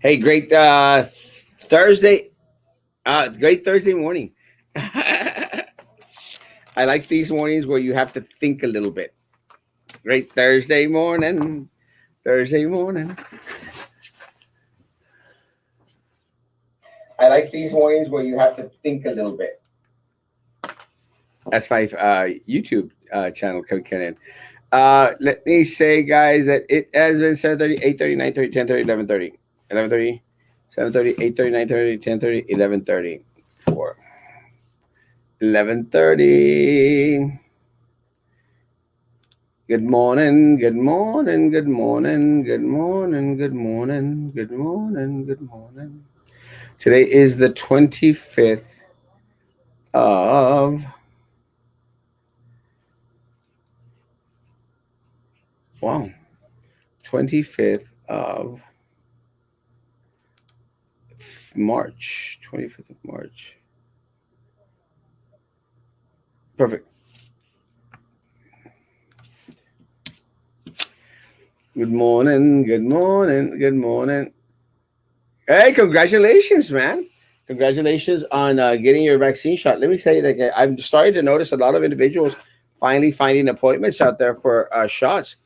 Hey, great Thursday. Great Thursday morning. I like these mornings where you have to think a little bit. Great Thursday morning. Thursday morning. I like these mornings where you have to think a little bit. That's my YouTube channel coming in. Let me say, guys, that it has been 7:30, 8:30, 9:30, 10:30, 11:30, 11:30, 7:30, 8:30, 9:30, 10:30, 11:30, 4, 11:30. Good morning, good morning, good morning, good morning, good morning, good morning, good morning. Today is the 25th of, wow, 25th of March. 25th of March. Perfect. Good morning, good morning, good morning. Hey, congratulations, man. Congratulations on getting your vaccine shot. Let me say that I'm starting to notice a lot of individuals finally finding appointments out there for shots.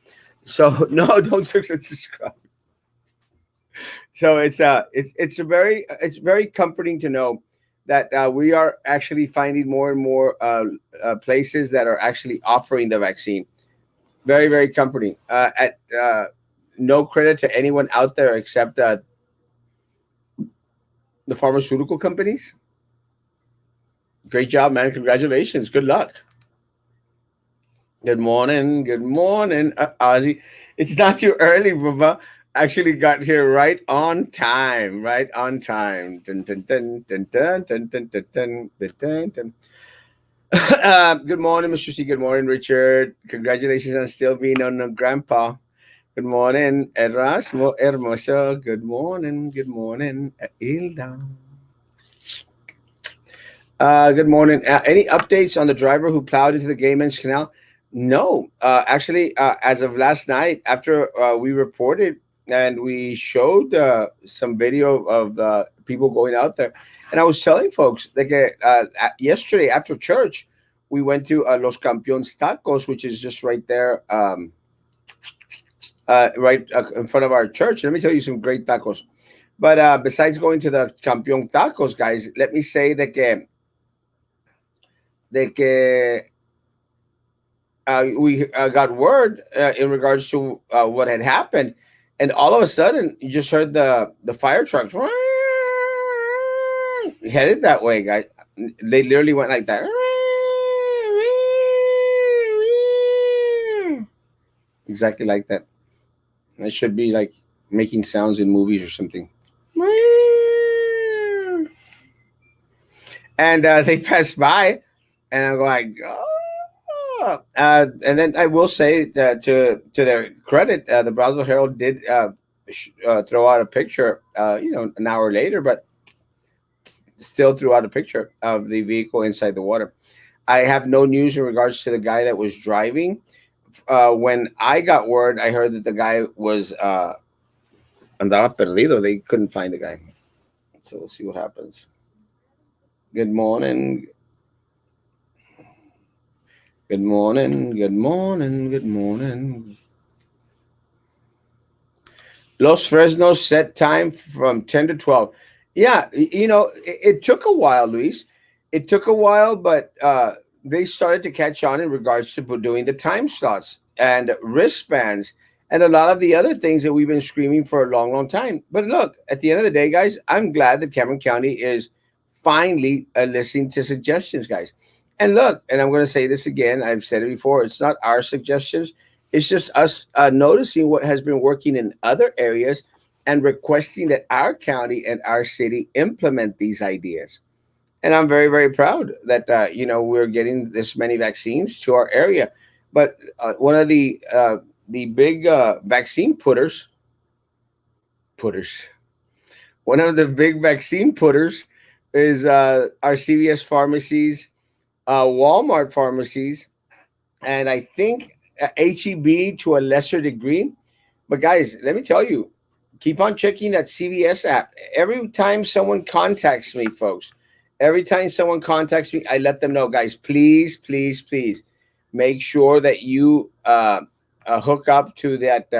So no, don't subscribe. So it's very comforting to know that we are actually finding more and more places that are actually offering the vaccine. Very very comforting. At no credit to anyone out there except the pharmaceutical companies. Great job, man. Congratulations. Good luck. Good morning. Good morning, Ozzy. It's not too early, Bubba. Actually got here right on time. Right on time. Dun, dun, dun, dun, dun, dun, dun, dun, dun, dun, dun, dun. Good morning, Mr. C. Good morning, Richard. Congratulations on still being on the grandpa. Good morning, Erasmo Hermoso. Good morning. Good morning, Hilda. Good morning. Any updates on the driver who plowed into the Gay Men's Canal? No. Actually, as of last night, after we reported and we showed some video of people going out there, and I was telling folks like yesterday after church, we went to Los Campeones Tacos, which is just right there, right in front of our church. Let me tell you some great tacos. But besides going to the Campeón Tacos, guys, let me say that we got word in regards to what had happened, and all of a sudden you just heard the fire trucks headed that way, guys. They literally went like that, exactly like that. It should be like making sounds in movies or something. And they passed by, and I'm like, oh. And then I will say that to their credit, the Brownsville Herald did throw out a picture, an hour later, but still threw out a picture of the vehicle inside the water. I have no news in regards to the guy that was driving. When I got word, I heard that the guy was andaba perdido. They couldn't find the guy. So we'll see what happens. Good morning. Good morning. Good morning. Good morning. Los Fresnos set time from 10 to 12. Yeah, it took a while, Luis. It took a while, but they started to catch on in regards to doing the time slots and wristbands and a lot of the other things that we've been screaming for a long, long time. But look, at the end of the day, guys, I'm glad that Cameron County is finally listening to suggestions, guys. And look, and I'm going to say this again, I've said it before, it's not our suggestions, it's just us noticing what has been working in other areas and requesting that our county and our city implement these ideas. And I'm very, very proud that we're getting this many vaccines to our area. But one of the big vaccine putters, one of the big vaccine putters is our CVS pharmacies, Walmart pharmacies, and I think HEB to a lesser degree. But guys, let me tell you, Keep on checking that CVS app. Every time someone contacts me, folks, every time someone contacts me, I let them know, guys, please, please, please make sure that you hook up to that,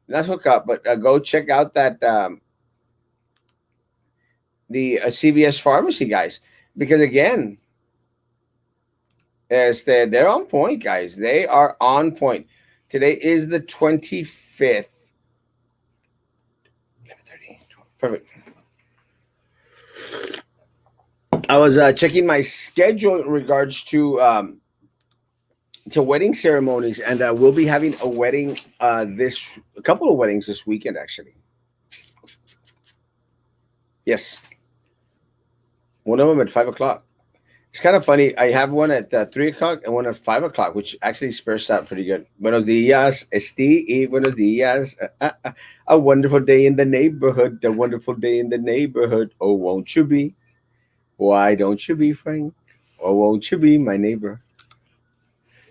not hook up, but go check out that the CVS pharmacy, guys, because again, they're on point, guys. They are on point. Today is the 25th. 11:30. Perfect. I was checking my schedule in regards to wedding ceremonies, and we'll be having a wedding a couple of weddings this weekend, actually. Yes, one of them at 5 o'clock. It's kind of funny. I have one at 3 o'clock and one at 5 o'clock, which actually spurs out pretty good. Buenos dias, Esti. Buenos dias. A wonderful day in the neighborhood. A wonderful day in the neighborhood. Oh, won't you be? Why don't you be, Frank? Oh, won't you be my neighbor?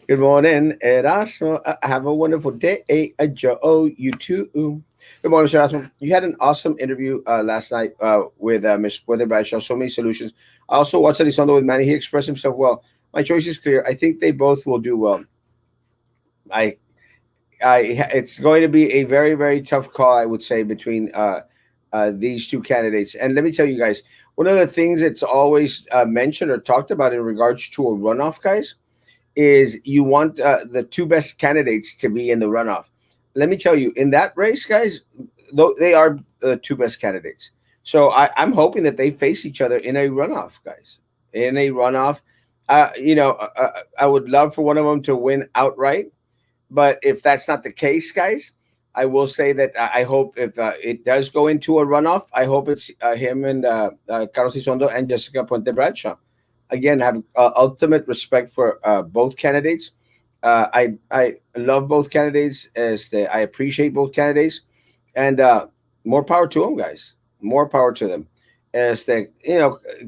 Good morning, Erasmo. Have a wonderful day, Joe. You too. Good morning, Mr. Erasmo. You had an awesome interview last night with Ms. Weather Bradshaw. So many solutions. I also watched Elizondo with Manny. He expressed himself well. My choice is clear. I think they both will do well. I, it's going to be a very, very tough call, I would say, between these two candidates. And let me tell you guys, one of the things that's always mentioned or talked about in regards to a runoff, guys, is you want the two best candidates to be in the runoff. Let me tell you, in that race, guys, though they are the two best candidates. So I'm hoping that they face each other in a runoff, guys. In a runoff, I would love for one of them to win outright. But if that's not the case, guys, I will say that I hope if it does go into a runoff, I hope it's him and Carlos Isondo and Jessica Puente Bradshaw. Again, have ultimate respect for both candidates. I love both candidates. I appreciate both candidates, and more power to them, guys. More power to them.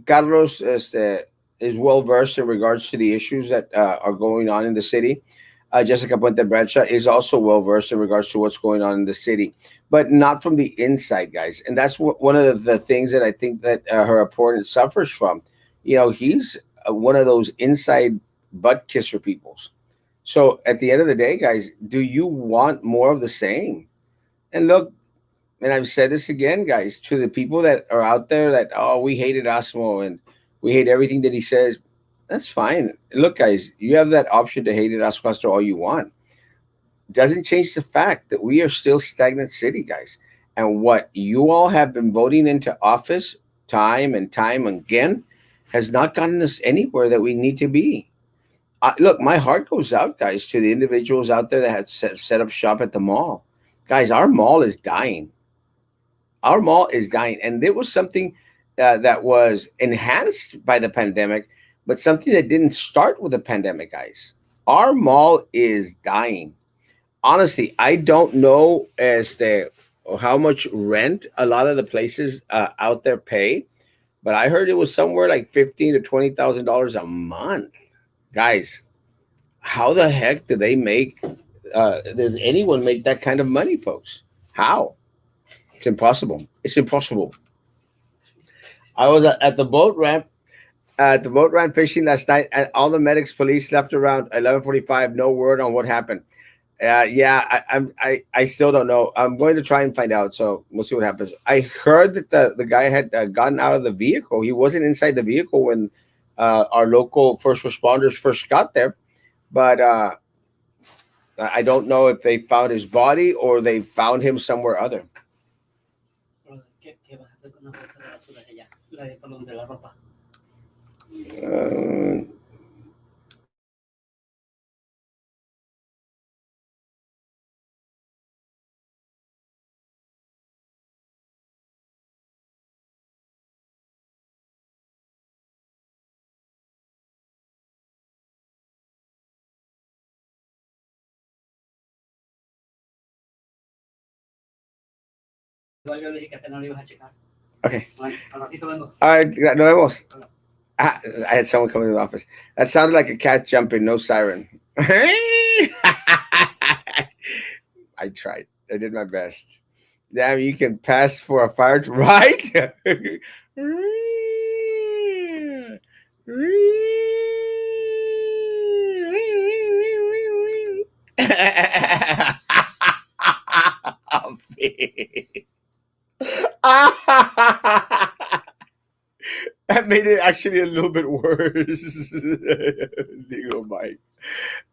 Carlos is well versed in regards to the issues that are going on in the city. Jessica Puente Bradshaw is also well versed in regards to what's going on in the city, but not from the inside, guys. And that's one of the things that I think that her opponent suffers from. He's one of those inside butt kisser peoples. So at the end of the day, guys, do you want more of the same? And look, and I've said this again, guys, to the people that are out there that, oh, we hated Osmo and we hate everything that he says. That's fine. Look, guys, you have that option to hate it Oscar all you want. Doesn't change the fact that we are still stagnant city, guys. And what you all have been voting into office time and time again has not gotten us anywhere that we need to be. Look, my heart goes out, guys, to the individuals out there that had set up shop at the mall. Guys, our mall is dying. Our mall is dying. And there was something that was enhanced by the pandemic, but something that didn't start with the pandemic, guys. Our mall is dying. Honestly, I don't know as to how much rent a lot of the places out there pay, but I heard it was somewhere like $15,000 to $20,000 a month. Guys, how the heck do they make? Does anyone make that kind of money, folks? How? It's impossible. It's impossible. I was at the boat ramp fishing last night, and all the medics, police left around 11:45. No word on what happened. Yeah, I still don't know. I'm going to try and find out. So we'll see what happens. I heard that the guy had gotten out of the vehicle. He wasn't inside the vehicle when our local first responders first got there, but I don't know if they found his body or they found him somewhere other. Uh, okay. All right. Nos vemos. I had someone come in the office. That sounded like a cat jumping, no siren. I tried. I did my best. Damn, you can pass for a fire, right? That made it actually a little bit worse. Digo, Mike.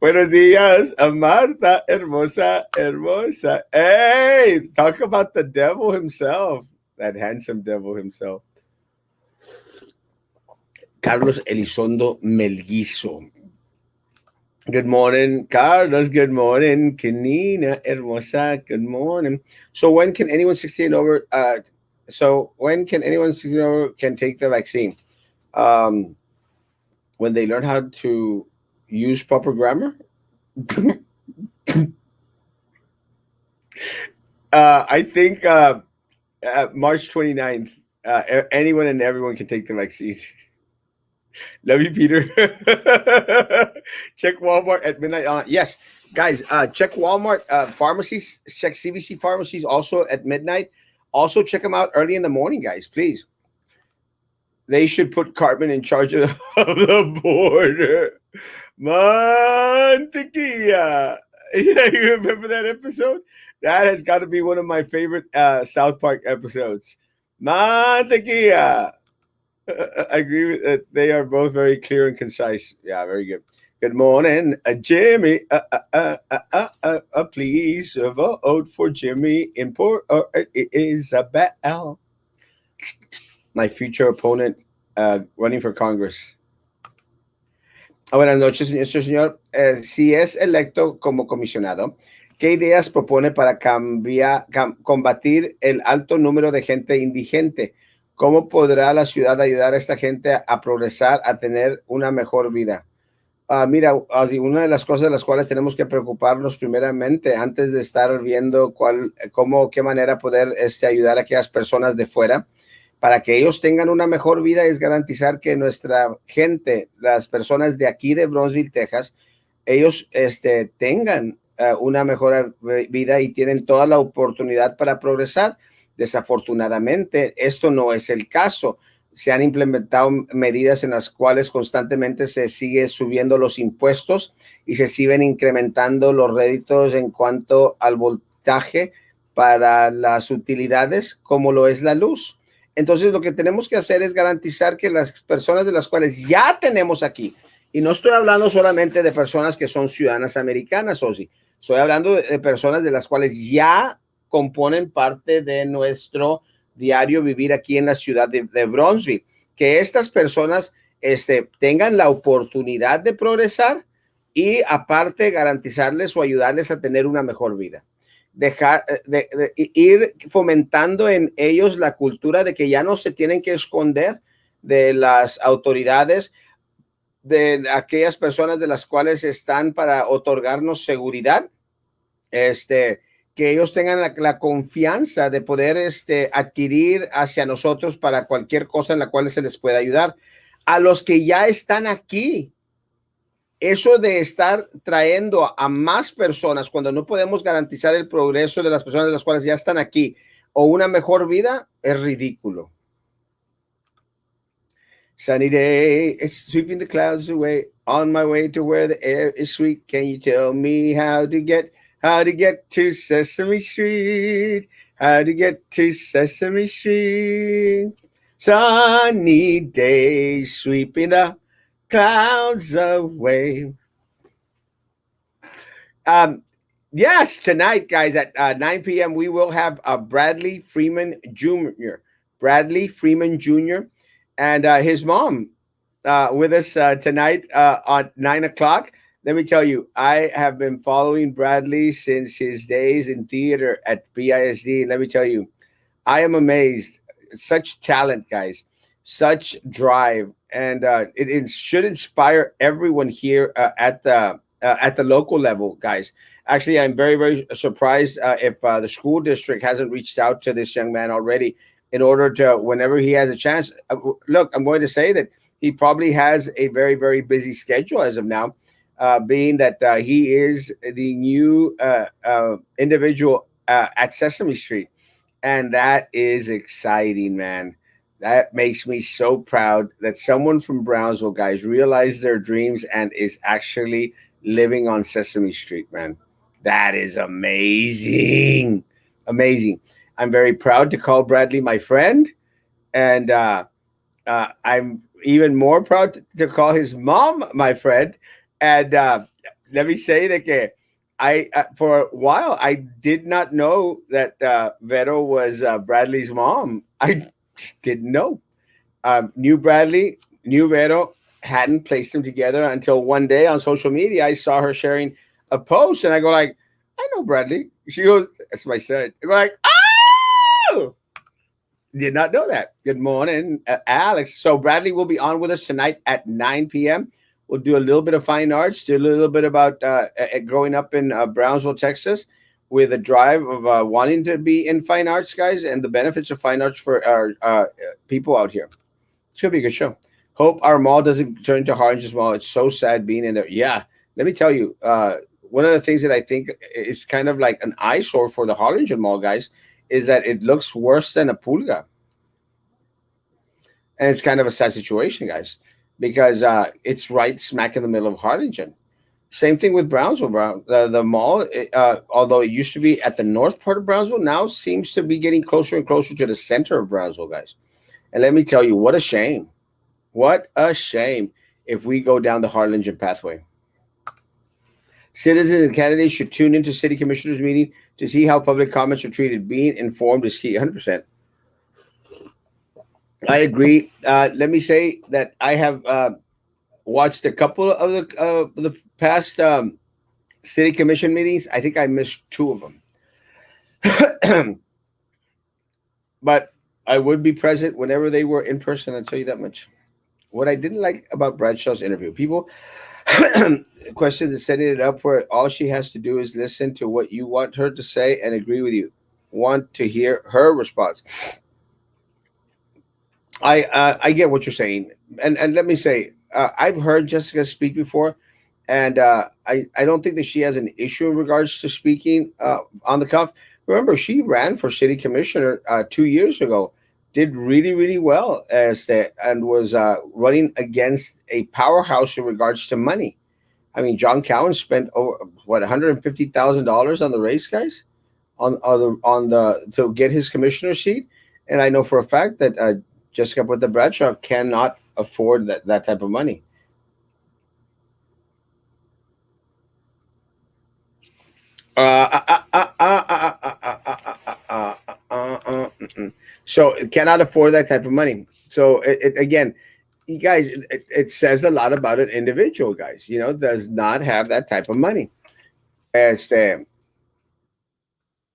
Buenos días, Marta, hermosa, hermosa. Hey, talk about the devil himself, that handsome devil himself. Carlos Elizondo Melguizo. Good morning, Carlos. Good morning, Kenina Hermosa. Good morning. So when can anyone 16 over? So when can anyone 16 over can take the vaccine? Um, when they learn how to use proper grammar. I think March 29th. Anyone and everyone can take the vaccine. Love you, Peter. Check Walmart at midnight. Yes, guys, check Walmart pharmacies. Check CVC pharmacies also at midnight. Also, check them out early in the morning, guys. Please. They should put Cartman in charge of the border. Mantequilla. Yeah, you remember that episode? That has got to be one of my favorite South Park episodes. Mantequilla. I agree with that. They are both very clear and concise. Yeah, very good. Good morning, Jimmy. Please vote for Jimmy in Port Isabel, my future opponent running for Congress. Buenas noches, señor. Si es electo como comisionado, ¿qué ideas propone para combatir el alto número de gente indigente? ¿Cómo podrá la ciudad ayudar a esta gente a progresar, a tener una mejor vida? Mira, una de las cosas de las cuales tenemos que preocuparnos primeramente antes de estar viendo qué manera poder ayudar a aquellas personas de fuera para que ellos tengan una mejor vida es garantizar que nuestra gente, las personas de aquí de Brownsville, Texas, ellos tengan una mejor vida y tienen toda la oportunidad para progresar. Desafortunadamente, esto no es el caso. Se han implementado medidas en las cuales constantemente se sigue subiendo los impuestos y se siguen incrementando los réditos en cuanto al voltaje para las utilidades, como lo es la luz. Entonces, lo que tenemos que hacer es garantizar que las personas de las cuales ya tenemos aquí, y no estoy hablando solamente de personas que son ciudadanas americanas, Osi, estoy hablando de personas de las cuales ya componen parte de nuestro diario vivir aquí en la ciudad de Brownsville, que estas personas tengan la oportunidad de progresar y aparte garantizarles o ayudarles a tener una mejor vida. Dejar de ir fomentando en ellos la cultura de que ya no se tienen que esconder de las autoridades, de aquellas personas de las cuales están para otorgarnos seguridad, que ellos tengan la confianza de poder adquirir hacia nosotros para cualquier cosa en la cual se les pueda ayudar. A los que ya están aquí, eso de estar trayendo a más personas cuando no podemos garantizar el progreso de las personas de las cuales ya están aquí o una mejor vida es ridículo. Sunny day, it's sweeping the clouds away. On my way to where the air is sweet. Can you tell me how to get to Sesame Street? How to get to Sesame Street? Sunny day, sweeping the clouds away. Um, yes, tonight, guys, at 9 p.m., we will have Bradley Freeman Jr. Bradley Freeman Jr. and his mom with us tonight at 9 o'clock. Let me tell you, I have been following Bradley since his days in theater at BISD. Let me tell you, I am amazed. Such talent, guys, such drive, and should inspire everyone here at the local level, guys. Actually, I'm very, very surprised if the school district hasn't reached out to this young man already in order to, whenever he has a chance. Look, I'm going to say that he probably has a very, very busy schedule as of now, being that he is the new individual at Sesame Street. And that is exciting, man. That makes me so proud that someone from Brownsville, guys, realized their dreams and is actually living on Sesame Street, man. That is amazing. Amazing. I'm very proud to call Bradley my friend. And I'm even more proud to call his mom my friend. And let me say that I for a while I did not know that Vero was Bradley's mom. I just didn't know. Knew Bradley, knew Vero, hadn't placed them together until one day on social media I saw her sharing a post, and I go like, I know Bradley. She goes, that's my son. I go like, oh, did not know that. Good morning, Alex. So Bradley will be on with us tonight at 9 p.m. We'll do a little bit of fine arts, do a little bit about growing up in Brownsville, Texas, with a drive of wanting to be in fine arts, guys, and the benefits of fine arts for our people out here. Should be a good show. Hope our mall doesn't turn into Harlinger's Mall. It's so sad being in there. Yeah, let me tell you, one of the things that I think is kind of like an eyesore for the Harlingen Mall, guys, is that it looks worse than a pulga, and it's kind of a sad situation, guys, because it's right smack in the middle of Harlingen. Same thing with Brownsville. The mall, although it used to be at the north part of Brownsville, now seems to be getting closer and closer to the center of Brownsville, guys. And let me tell you, what a shame. What a shame if we go down the Harlingen pathway. Citizens and candidates should tune into city commissioners meeting to see how public comments are treated. Being informed is key. 100%. I agree. Let me say that I have watched a couple of the past city commission meetings. I think I missed two of them, but I would be present whenever they were in person. I'll tell you that much. What I didn't like about Bradshaw's interview, people questions and setting it up where all she has to do is listen to what you want her to say and agree with you. Want to hear her response. I get what you're saying, and let me say, I've heard Jessica speak before, and I don't think that she has an issue in regards to speaking on the cuff. Remember, she ran for city commissioner 2 years ago, did really well as the, and was running against a powerhouse in regards to money. I mean, John Cowan spent over what $150,000 on the race, guys, on the to get his commissioner seat, and I know for a fact that Jessica with the Bradshaw cannot afford that type of money. So it cannot afford that type of money. So again, you guys, it says a lot about an individual, guys. Does not have that type of money. Este,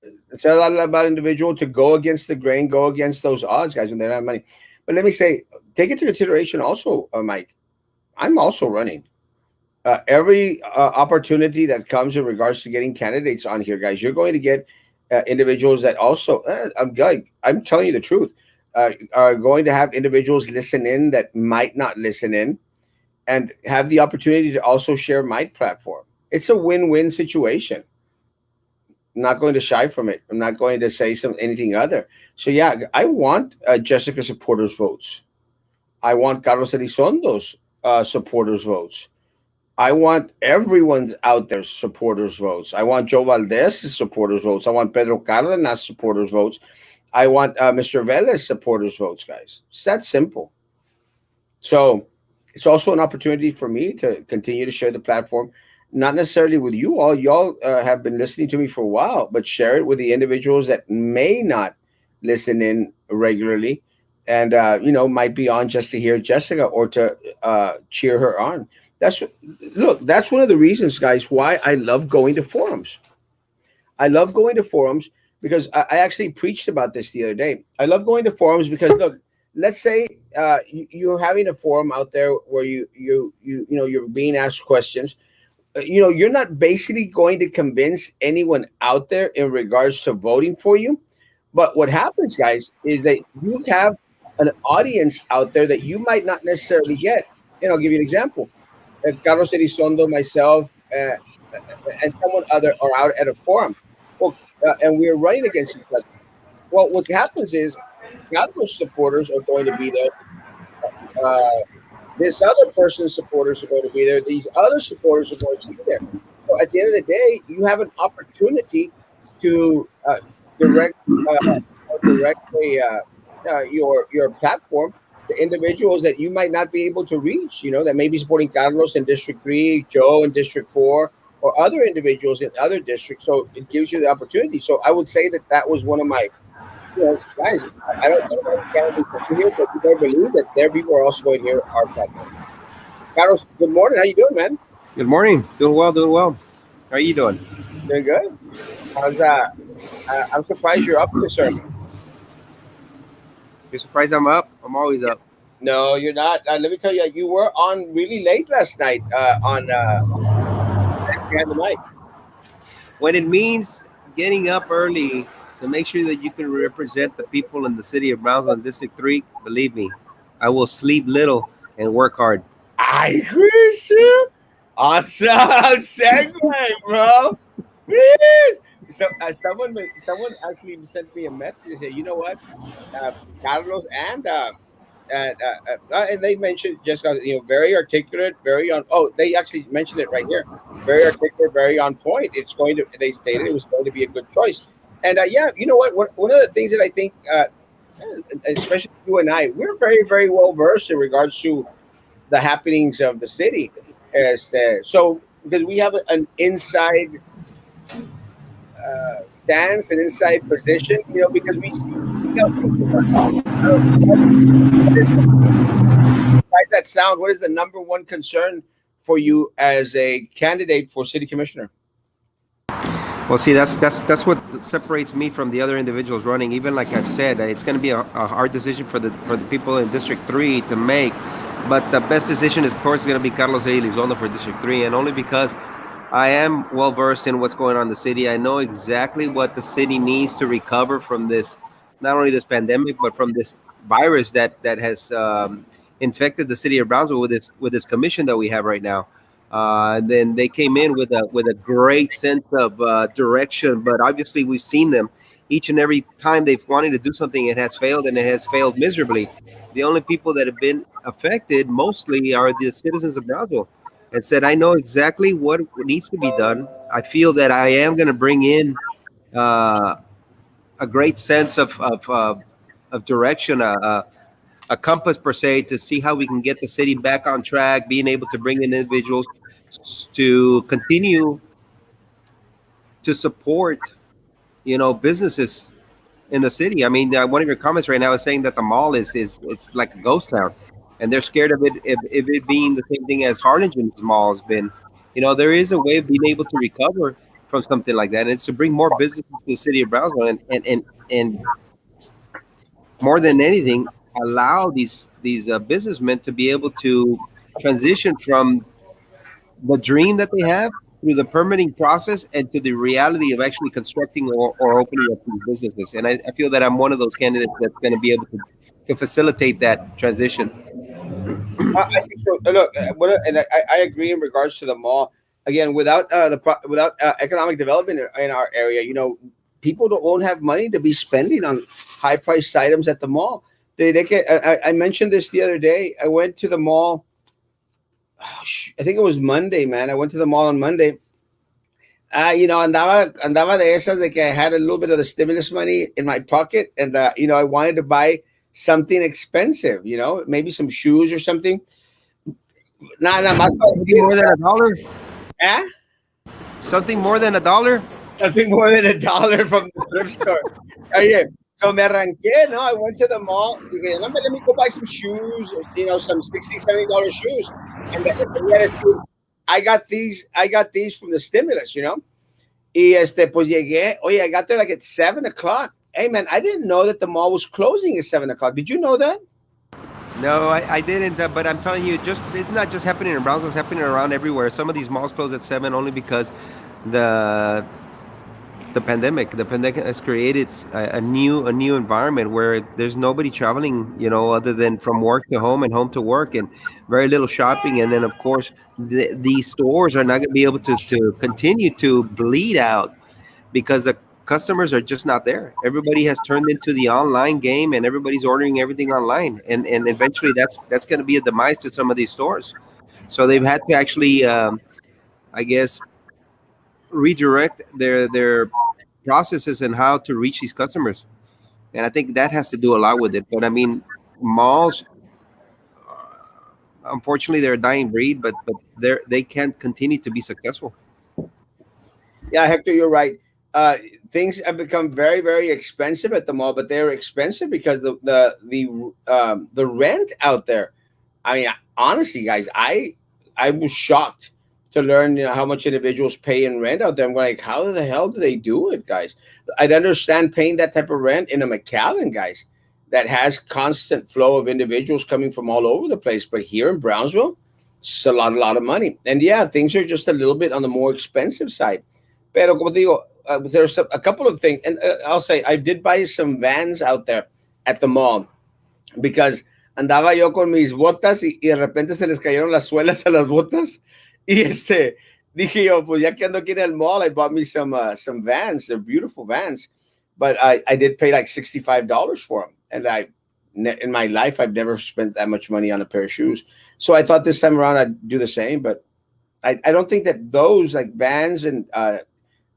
it says a lot about individual to go against the grain, go against those odds, guys, when they don't have money. But let me say, take into consideration also, Mike. I'm also running. Every opportunity that comes in regards to getting candidates on here, guys, you're going to get individuals that also, I'm telling you the truth, are going to have individuals listen in that might not listen in and have the opportunity to also share my platform. It's a win-win situation. I'm not going to shy from it. I'm not going to say anything other. So yeah, I want Jessica supporters votes. I want Carlos Elizondo's supporters votes. I want everyone's out there supporters votes. I want Joe Valdez's supporters votes. I want Pedro Cardenas supporters votes. I want Mr. Velez supporters votes, guys. It's that simple. So it's also an opportunity for me to continue to share the platform, not necessarily with you all. Y'all have been listening to me for a while, but share it with the individuals that may not listen in regularly and, might be on just to hear Jessica or to cheer her on. That's Look, that's one of the reasons, guys, why I love going to forums. I love going to forums because I actually preached about this the other day. I love going to forums because look, let's say you're having a forum out there where you're being asked questions. You're not basically going to convince anyone out there in regards to voting for you. But what happens, guys, is that you have an audience out there that you might not necessarily get. And I'll give you an example. Carlos Elizondo, myself, and someone other are out at a forum. Well, and we're running against each other. Well, what happens is Carlos supporters are going to be there. Uh, this other person's supporters are going to be there. These other supporters are going to be there. So at the end of the day, you have an opportunity to direct direct your platform to individuals that you might not be able to reach. You know, that may be supporting Carlos in District 3, Joe in District 4, or other individuals in other districts. So it gives you the opportunity. So I would say that that was one of my, guys. I don't know if candidates are here, but you better believe that their people are also going to hear our platform. Carlos, good morning. How you doing, man? Good morning. Doing well, doing well. How are you doing? Doing good. How's I'm surprised you're up this early. You're surprised I'm up? I'm always up. No, you're not. Let me tell you, you were on really late last night. On behind the mic. When it means getting up early to make sure that you can represent the people in the city of Brownsville and District 3, believe me, I will sleep little and work hard. I agree, sir. Awesome segue, bro. Yes. So someone actually sent me a message and said, you know what, uh, Carlos and they mentioned just very articulate, very on. Oh, they actually mentioned it right here. Very articulate, very on point. It's going to. They stated it was going to be a good choice. And yeah, you know what? One of the things that I think, especially you and I, we're very, very well versed in regards to the happenings of the city. So because we have an inside stance, an inside position, because we see how things are. What is besides that sound? What is the number one concern for you as a candidate for city commissioner? Well, see, that's what separates me from the other individuals running. Even like I've said, it's going to be a hard decision for the people in District 3 to make. But the best decision is, of course, going to be Carlos Elizondo for District 3, and only because I am well versed in what's going on in the city. I know exactly what the city needs to recover from this, not only this pandemic, but from this virus that has infected the city of Brownsville with this commission that we have right now. And then they came in with a great sense of direction, but obviously we've seen them each and every time they've wanted to do something. It has failed, and it has failed miserably. The only people that have been affected mostly are the citizens of Brownsville, and said, I know exactly what needs to be done. I feel that I am going to bring in uh, a great sense of direction, a compass per se, to see how we can get the city back on track, being able to bring in individuals to continue to support, businesses in the city. I mean, one of your comments right now is saying that the mall is it's like a ghost town, and they're scared of it if it being the same thing as Harlingen's mall has been. There is a way of being able to recover from something like that, and it's to bring more businesses to the city of Brownsville, and more than anything, allow these businessmen to be able to transition from the dream that they have through the permitting process and to the reality of actually constructing or opening up these businesses. And I feel that I'm one of those candidates that's going to be able to facilitate that transition. I think so. Look, and I agree in regards to the mall. Again, without without economic development in our area, people won't have money to be spending on high priced items at the mall. They get. I mentioned this the other day. I went to the mall. I think it was Monday, man. I went to the mall on Monday. Andaba de esas de que I had a little bit of the stimulus money in my pocket, and I wanted to buy something expensive. Maybe some shoes or something. Nada más para Something decir, more than a dollar. ¿eh? Something more than a dollar. Nothing more than $1 from the thrift store. Oye, so me arranqué, no? I went to the mall. Dije, no, let me go buy some shoes, some $60, $70 shoes. And I got these from the stimulus. Y pues llegué, oye, I got there like at 7 o'clock. Hey, man, I didn't know that the mall was closing at 7 o'clock. Did you know that? No, I didn't. But I'm telling you, just it's not just happening in Brownsville; it's happening around everywhere. Some of these malls close at 7 only because the the pandemic. The pandemic has created a new environment where there's nobody traveling, other than from work to home and home to work, and very little shopping. And then, of course, these stores are not going to be able to continue to bleed out because the customers are just not there. Everybody has turned into the online game, and everybody's ordering everything online, and eventually that's going to be a demise to some of these stores. So they've had to actually, I guess, redirect their processes and how to reach these customers. And I think that has to do a lot with it. But I mean, malls, unfortunately, they're a dying breed, but they can't continue to be successful. Yeah, Hector, you're right. Uh, Things have become very, very expensive at the mall, but they're expensive because the rent out there. I mean, honestly, guys, I was shocked to learn, how much individuals pay in rent out there. I'm like, how the hell do they do it, guys? I'd understand paying that type of rent in a McAllen, guys, that has constant flow of individuals coming from all over the place. But here in Brownsville, it's a lot of money. And yeah, things are just a little bit on the more expensive side. Pero como te digo, there's a couple of things, and I'll say I did buy some vans out there at the mall because andaba yo con mis botas y de repente se les cayeron las suelas a las botas y dije yo, pues ya que ando aquí en el mall, I bought me some vans. They're beautiful vans, but I did pay like $65 for them, and in my life I've never spent that much money on a pair of shoes. So I thought this time around I'd do the same, but I don't think that those like Vans and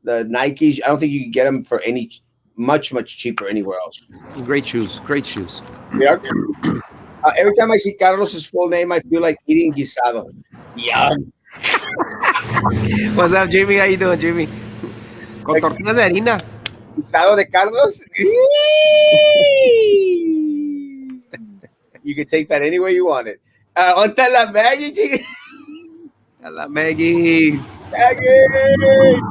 the Nikes, I don't think you can get them for any much cheaper anywhere else. Great shoes, great shoes. They are good. Every time I see Carlos's full name, I feel like eating guisado. Yeah, What's up, Jimmy? How you doing, Jimmy? Con like tortillas de harina. guisado de Carlos. You can take that anywhere you want it. ¿Dónde la Maggie? A la Maggie. Maggie!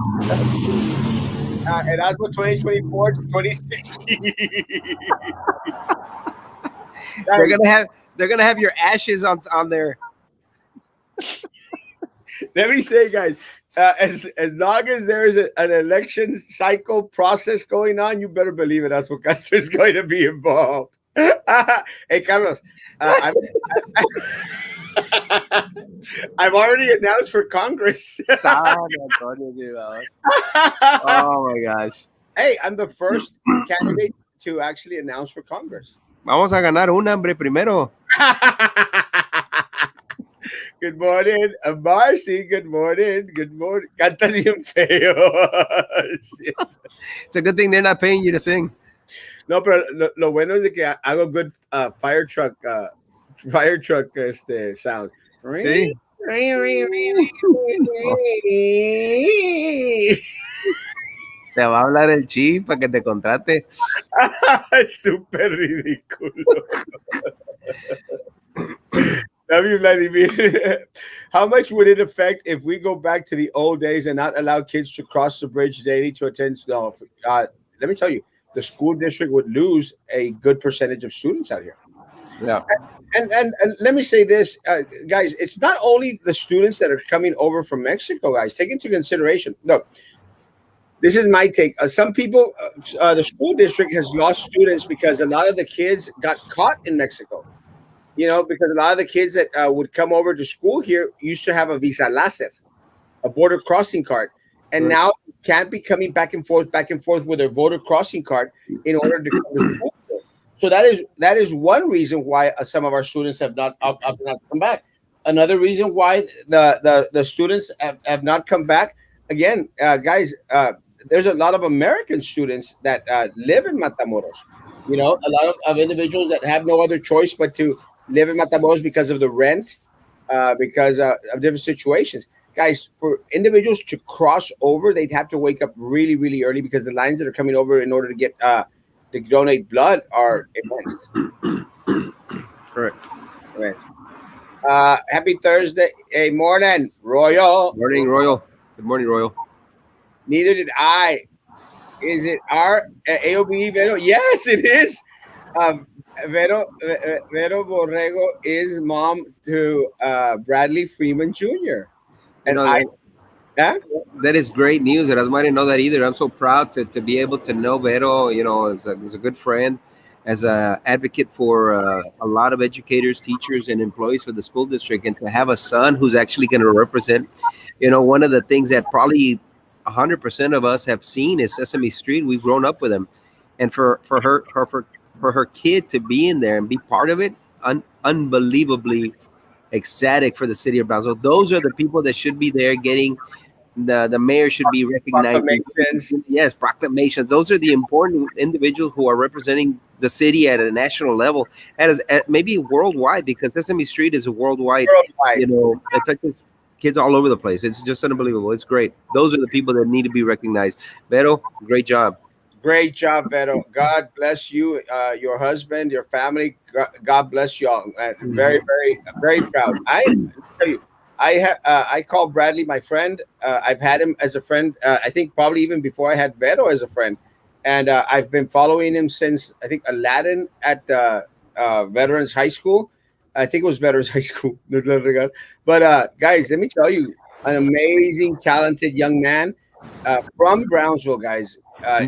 Erasmo 2024 to 2016. They're gonna have your ashes on there. Let me say, guys, as long as there is an election cycle process going on, you better believe it. That's what Castro is going to be involved. Hey, Carlos, I've already announced for Congress. Oh my gosh. Hey, I'm the first candidate to actually announce for Congress. Vamos a ganar un hambre primero. Good morning, Marcy. Good morning. Good morning. Cantas bien feo. It's a good thing they're not paying you to sing. No, pero lo bueno es de que hago good fire truck sound. Sí. Te va a hablar el chief para que te contrate. Súper ridículo. Love you, Vladimir. How much would it affect if we go back to the old days and not allow kids to cross the bridge daily to attend? No, let me tell you, the school district would lose a good percentage of students out here. Yeah. And let me say this, guys, it's not only the students that are coming over from Mexico, guys. Take into consideration. No, this is my take. Some people, the school district has lost students because a lot of the kids got caught in Mexico. Because a lot of the kids that would come over to school here used to have a visa láser, a border crossing card, and Right. now can't be coming back and forth with their voter crossing card in order to come to school. So that is one reason why some of our students have not come back. Another reason why the students have not come back. Again, guys, there's a lot of American students that live in Matamoros. A lot of individuals that have no other choice but to live in Matamoros because of the rent, because of different situations. Guys, for individuals to cross over, they'd have to wake up really, really early because the lines that are coming over in order to get to donate blood are immense. Correct. Immense. Happy Thursday. Hey, morning, Royal. Morning, Royal. Good morning, Royal. Neither did I. Is it our AOB Vero? Yes, it is. Vero Borrego is mom to Bradley Freeman Jr. And yeah? That is great news. And I didn't know that either. I'm so proud to be able to know Vero, as a good friend, as a advocate for a lot of educators, teachers, and employees for the school district, and to have a son who's actually going to represent, one of the things that probably 100% of us have seen is Sesame Street. We've grown up with them, and for her kid to be in there and be part of it, unbelievably ecstatic for the city of Brownsville. Those are the people that should be there getting the mayor should be recognizing. Proclamations. Yes, proclamations. Those are the important individuals who are representing the city at a national level, at maybe worldwide, because Sesame Street is a worldwide. Worldwide. It touches kids all over the place. It's just unbelievable. It's great. Those are the people that need to be recognized. Vero, great job. Great job, Vero. God bless you, your husband, your family. God bless you all. Very, very, very proud. Let me tell you, I call Bradley my friend. I've had him as a friend. I think probably even before I had Vero as a friend, and I've been following him since I think Aladdin at Veterans High School. I think it was Veterans High School. But guys, let me tell you, an amazing, talented young man from Brownsville, guys,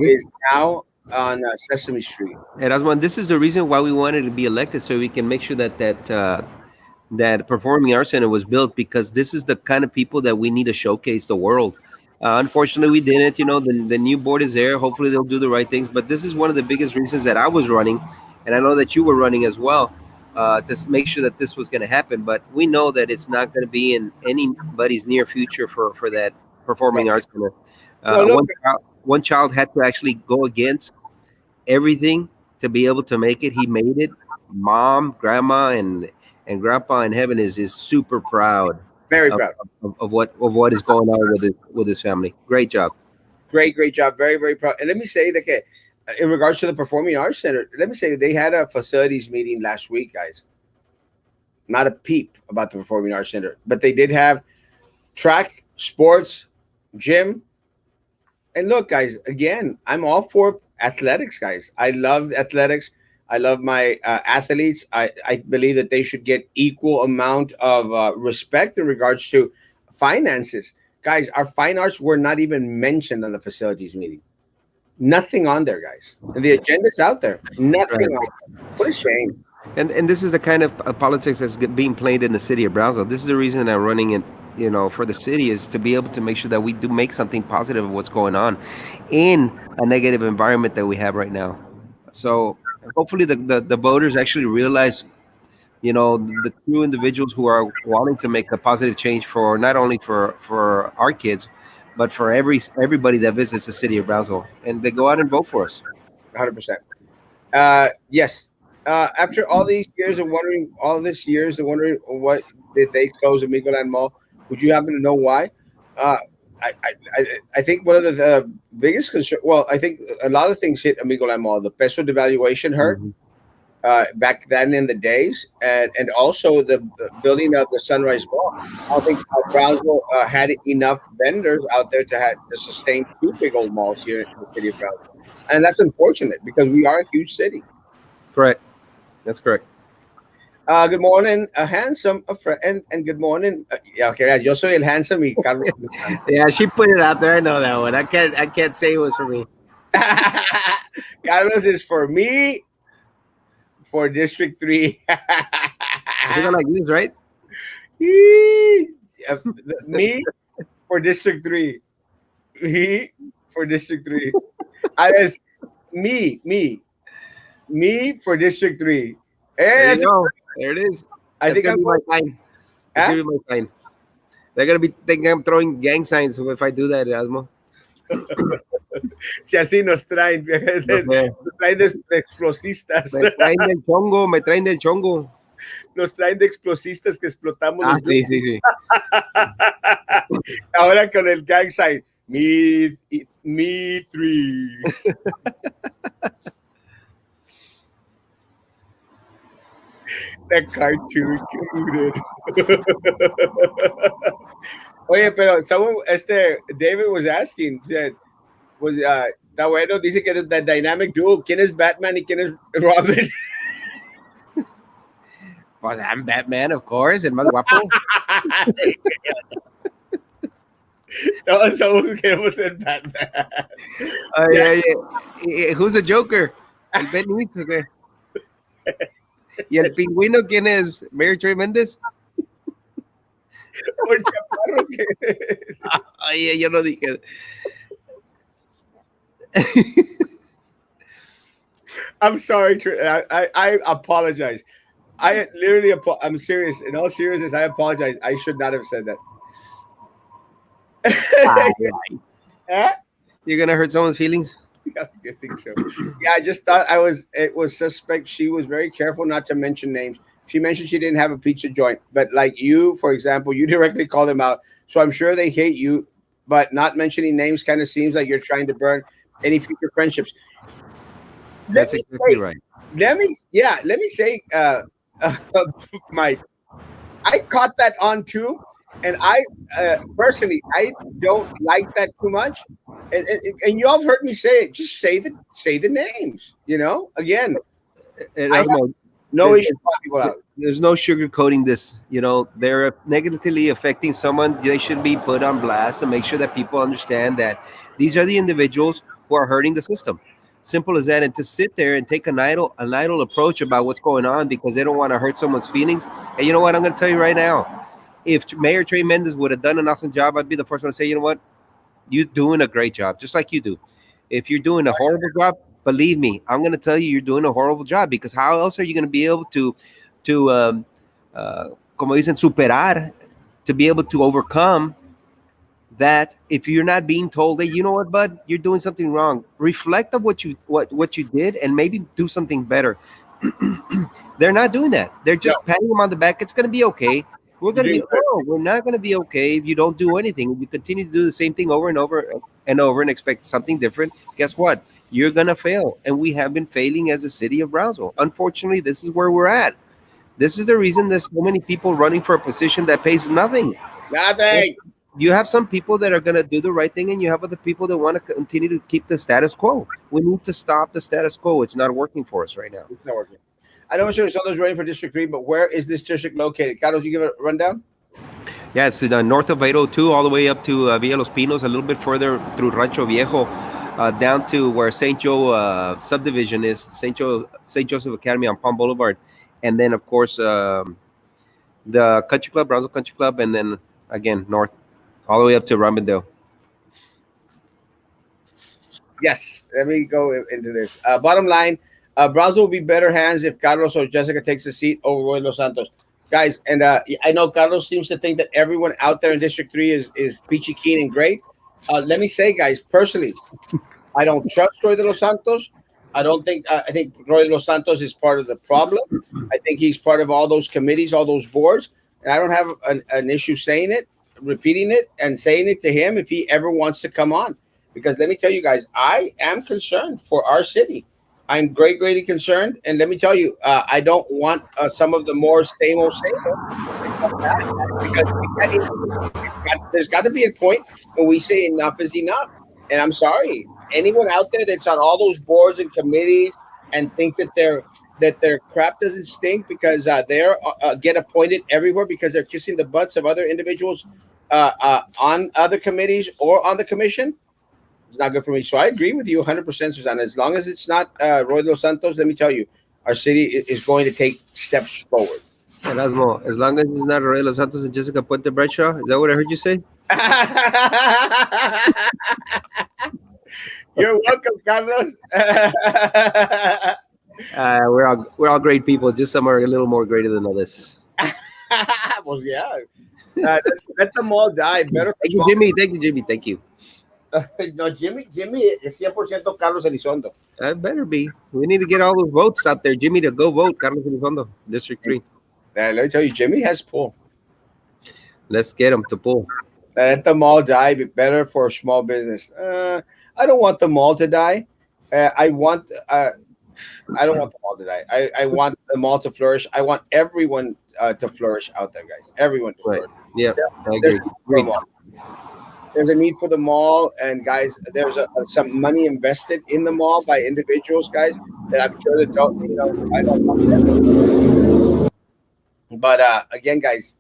is now on Sesame Street. Erasmo, and this is the reason why we wanted to be elected, so we can make sure that performing arts center was built, because this is the kind of people that we need to showcase the world. Unfortunately, we didn't. The new board is there. Hopefully, they'll do the right things. But this is one of the biggest reasons that I was running, and I know that you were running as well, make sure that this was going to happen. But we know that it's not going to be in anybody's near future for that Well, performing arts center. well, look, One child had to actually go against everything to be able to make it. He made it. Mom, grandma, and grandpa in heaven is super proud very of, proud. of what is going on with his family. Great job. Great, great job. Very, very proud. And let me say that in regards to the Performing Arts Center, let me say they had a facilities meeting last week, guys. Not a peep about the Performing Arts Center, but they did have track, sports, gym. And look, guys, again, I'm all for athletics, guys. I love athletics. I love my athletes. I believe that they should get equal amount of respect in regards to finances. Guys, our fine arts were not even mentioned on the facilities meeting. Nothing on there, guys. And the agenda's out there. Nothing Right. on there. What a shame. And this is the kind of politics that's being played in the city of Brownsville. This is the reason I'm running it, for the city, is to be able to make sure that we do make something positive of what's going on in a negative environment that we have right now. So hopefully the voters actually realize, the two individuals who are wanting to make a positive change for not only for our kids, but for everybody that visits the city of Brownsville, and they go out and vote for us. 100%. Yes. After all this years of wondering what did they close Amigoland Mall, would you happen to know why? Uh, I think one of the biggest concern. Well, I think a lot of things hit Amigoland Mall. The peso devaluation hurt Mhm. back then in the days, and also the building of the Sunrise Mall. I don't think Brownsville had enough vendors out there to sustain two big old malls here in the city of Brownsville, and that's unfortunate because we are a huge city. Correct. That's correct. Good morning, handsome, and good morning. Yeah, okay, guys, yo soy el handsome y Carlos. Yeah, she put it out there. I know that one. I can't say it was for me. Carlos is for me for District 3. I think I like this, right? Me for District 3. He for District 3. I was me for District 3. Hey, There you go. There it is. I That's think gonna I'm be my going. sign. That's Huh? gonna be my sign. They're gonna be thinking I'm throwing gang signs if I do that, Erasmo. Si así nos traen, No sé. nos traen de explosistas, Me traen del chongo, me traen del chongo. nos traen de explosistas que explotamos Ah, los sí, sí, sí. ahora con el gang sign. Me three. The cartoon, qué mujer. Oye, pero David was asking, said, está bueno, dice que the dynamic duo, ¿quién es Batman y quién es Robin? Well, I'm Batman, of course, el más guapo. Todos somos queremos ser Batman. Yeah, yeah. Who's the Joker? El Benicio, okay. ¿Y el pingüino quién es? Mary Trey Méndez. Por chaparro que- Ay, yo no dije. I'm sorry. I apologize. I literally, I'm serious. In all seriousness, I apologize. I should not have said that. Huh? You're gonna hurt someone's feelings. Yeah, I think so. Yeah, I just thought I was. It was suspect. She was very careful not to mention names. She mentioned she didn't have a pizza joint, but like you, for example, you directly called them out. So I'm sure they hate you, but not mentioning names kind of seems like you're trying to burn any future friendships. Let That's me exactly say, right. let me say, Mike, I caught that on too, and I personally I don't like that too much. And you all have heard me say it. Just say the names. You know, again, I have Erasmo, no there- issue calling people there- out. there's no sugarcoating this. You know, they're negatively affecting someone. They should be put on blast to make sure that people understand that these are the individuals who are hurting the system. Simple as that. And to sit there and take an idle approach about what's going on because they don't want to hurt someone's feelings. And you know what? I'm going to tell you right now. If Mayor Trey Mendez would have done an awesome job, I'd be the first one to say, you know what? You're doing a great job, just like you do. If you're doing a horrible job, believe me, I'm going to tell you you're doing a horrible job because how else are you going to be able to como dicen, superar, to be able to overcome that if you're not being told, hey, you know what, bud, you're doing something wrong. Reflect of what you did and maybe do something better. They're not doing that. They're No, just patting them on the back. It's going to be okay. We're you're going to be doing good. no, we're not going to be okay if you don't do anything. If you continue to do the same thing over and over and over and expect something different, guess what? You're going to fail. And we have been failing as a city of Brownsville. Unfortunately, this is where we're at. This is the reason there's so many people running for a position that pays nothing. Nothing. You have some people that are going to do the right thing, and you have other people that want to continue to keep the status quo. We need to stop the status quo. It's not working for us right now. It's not working. I know Mr. Soto's running for District 3, but where is this district located? Carlos, you give a rundown? Yeah, it's north of 802, all the way up to Villa Los Pinos, a little bit further through Rancho Viejo, down to where St. Joe subdivision is, St. Joseph Academy on Palm Boulevard, and then of course the Country Club, Brownsville Country Club, and then again north, all the way up to Rambindale. Yes, let me go into this. Bottom line, Brownsville will be better hands if Carlos or Jessica takes a seat over Roy Los Santos. Guys, and I know Carlos seems to think that everyone out there in District 3 is peachy keen and great. Let me say, guys, personally, I don't trust Roy de los Santos. I don't think, I think Roy de los Santos is part of the problem. I think he's part of all those committees, all those boards. And I don't have an issue saying it, repeating it, and saying it to him if he ever wants to come on. Because let me tell you guys, I am concerned for our city. I'm greatly concerned. And let me tell you, I don't want some of the more same old to come back because there's got to be a point when we say enough is enough. And I'm sorry, anyone out there that's on all those boards and committees and thinks that their crap doesn't stink because they're get appointed everywhere because they're kissing the butts of other individuals on other committees or on the commission. It's not good for me. So I agree with you 100%, Susanna. As long as it's not Roy Dos Santos, let me tell you, our city is going to take steps forward. Erasmo, as long as it's not Roy Los Santos and Jessica Puente Bradshaw, is that what I heard you say? You're welcome, Carlos. We're all great people. Just some are a little more greater than others. Well, yeah. Let them all die. Better for Thank you, small. Jimmy. Thank you, Jimmy. Thank you. No, Jimmy es 100% Carlos Elizondo. That better be. We need to get all those votes out there, Jimmy, to go vote. Carlos Elizondo, District 3. Let me tell you, Jimmy has pull. Let's get them to pull. Let them all die. Be better for small business. I don't want them all to die. I want. I don't want them all to die. I want them all to flourish. I want everyone to flourish out there, guys. Everyone to Right. flourish. Yeah, I There's agree. a need for them all. There's a need for the mall, and guys, there's some money invested in the mall by individuals, guys, that I'm sure that don't, I don't want them. But again, guys,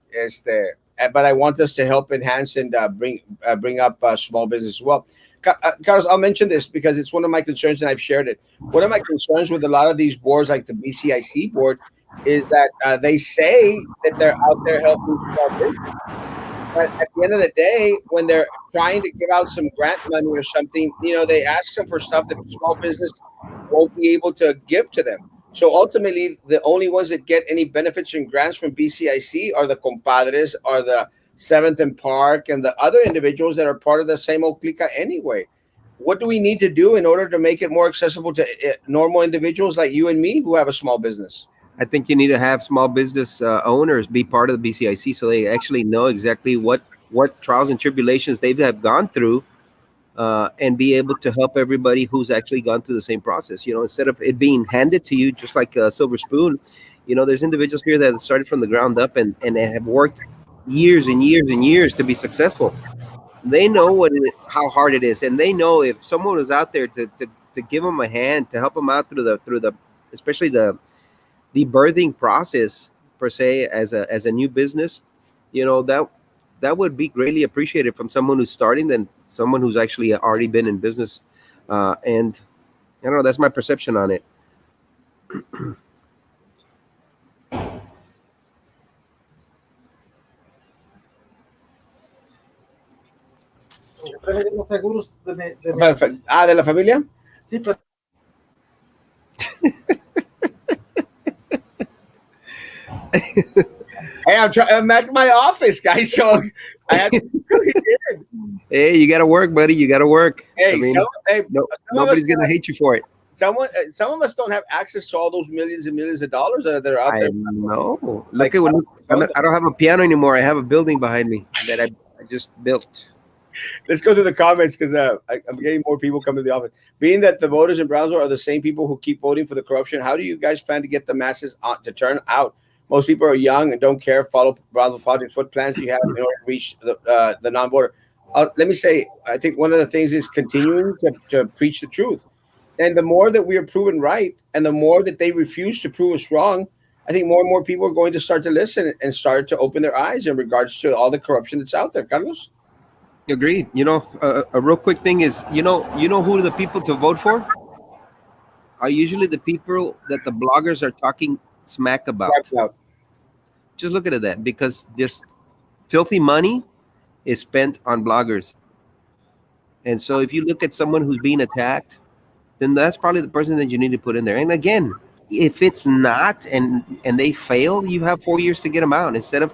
but I want us to help enhance and bring up small business as well. Carlos, I'll mention this because it's one of my concerns, and I've shared it. One of my concerns with a lot of these boards, like the BCIC board, is that they say that they're out there helping small business. But at the end of the day, when they're trying to give out some grant money or something, they ask them for stuff that small business won't be able to give to them. So ultimately, the only ones that get any benefits and grants from BCIC are the compadres, are the Seventh and Park, and the other individuals that are part of the same Oclica anyway. What do we need to do in order to make it more accessible to normal individuals like you and me who have a small business? I think you need to have small business owners be part of the BCIC so they actually know exactly what trials and tribulations they have gone through, and be able to help everybody who's actually gone through the same process. Instead of it being handed to you just like a silver spoon, there's individuals here that started from the ground up and they have worked years and years and years to be successful. They know how hard it is, and they know if someone was out there to give them a hand to help them out through the especially the birthing process per se as a new business, that would be greatly appreciated from someone who's starting than someone who's actually already been in business. And I don't know, that's my perception on it. Los seguros Perfecto. Ah, de la familia. sí, pero Hey, I'm at my office, guys. So I have to. Hey, you got to work, buddy. You got to work. I Hey, mean, no, some of us, nobody's gonna hate you for it. some of us don't have access to all those millions and millions of dollars that are out I there. know. Look at what I don't have a piano anymore. I have a building behind me that I just built. Let's go to the comments because I'm getting more people coming to the office. Being that the voters in Brownsville are the same people who keep voting for the corruption, how do you guys plan to get the masses to turn out? Most people are young and don't care. Follow Brownsville politics. What plans do you have in order to reach the non-voter? Let me say, I think one of the things is continuing to preach the truth. And the more that we are proven right, and the more that they refuse to prove us wrong, I think more and more people are going to start to listen and start to open their eyes in regards to all the corruption that's out there. Carlos? Agreed. A real quick thing is, who the people to vote for are usually the people that the bloggers are talking smack about. Just look at that, because just filthy money is spent on bloggers. And so if you look at someone who's being attacked, then that's probably the person that you need to put in there. And again, if it's not and they fail, you have 4 years to get them out instead of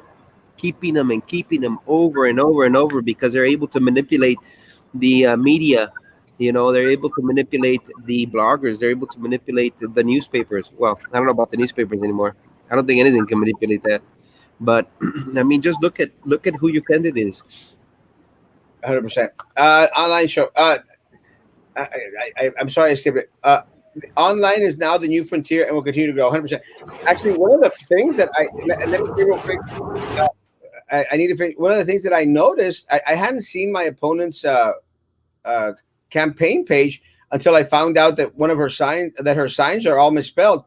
keeping them over and over and over, because they're able to manipulate the media. They're able to manipulate the bloggers. They're able to manipulate the newspapers. Well, I don't know about the newspapers anymore. I don't think anything can manipulate that. But I mean, just look at who your candidate is. 100%. Online show. I'm sorry I skipped it. Online is now the new frontier and will continue to grow 100%. Actually, one of the things that let me say real quick. I need to. One of the things that I noticed, I hadn't seen my opponent's campaign page until I found out that her signs are all misspelled.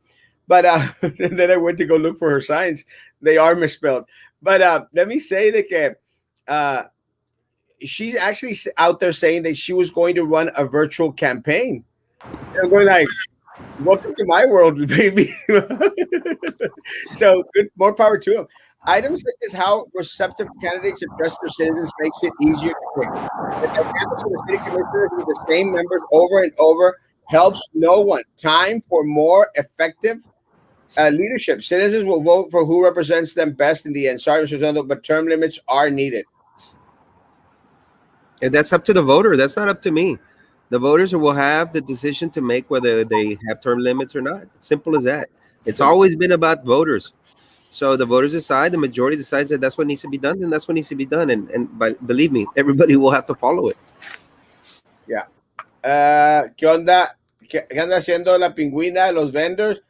But then I went to go look for her signs. They are misspelled. But let me say that she's actually out there saying that she was going to run a virtual campaign. And I'm going like, welcome to my world, baby. So good, more power to them. Items such as how receptive candidates address their citizens makes it easier to pick. The dynamics of the city commissioners with the same members over and over helps no one. Time for more effective leadership. Citizens will vote for who represents them best in the end. Sorry, Mr. Zondo, but term limits are needed. And that's up to the voter. That's not up to me. The voters will have the decision to make whether they have term limits or not. It's simple as that. It's always been about voters. So the voters decide, the majority decides that that's what needs to be done, and that's what needs to be done. Believe me, everybody will have to follow it. Yeah. ¿Qué onda? ¿Qué anda haciendo la pingüina de los vendors?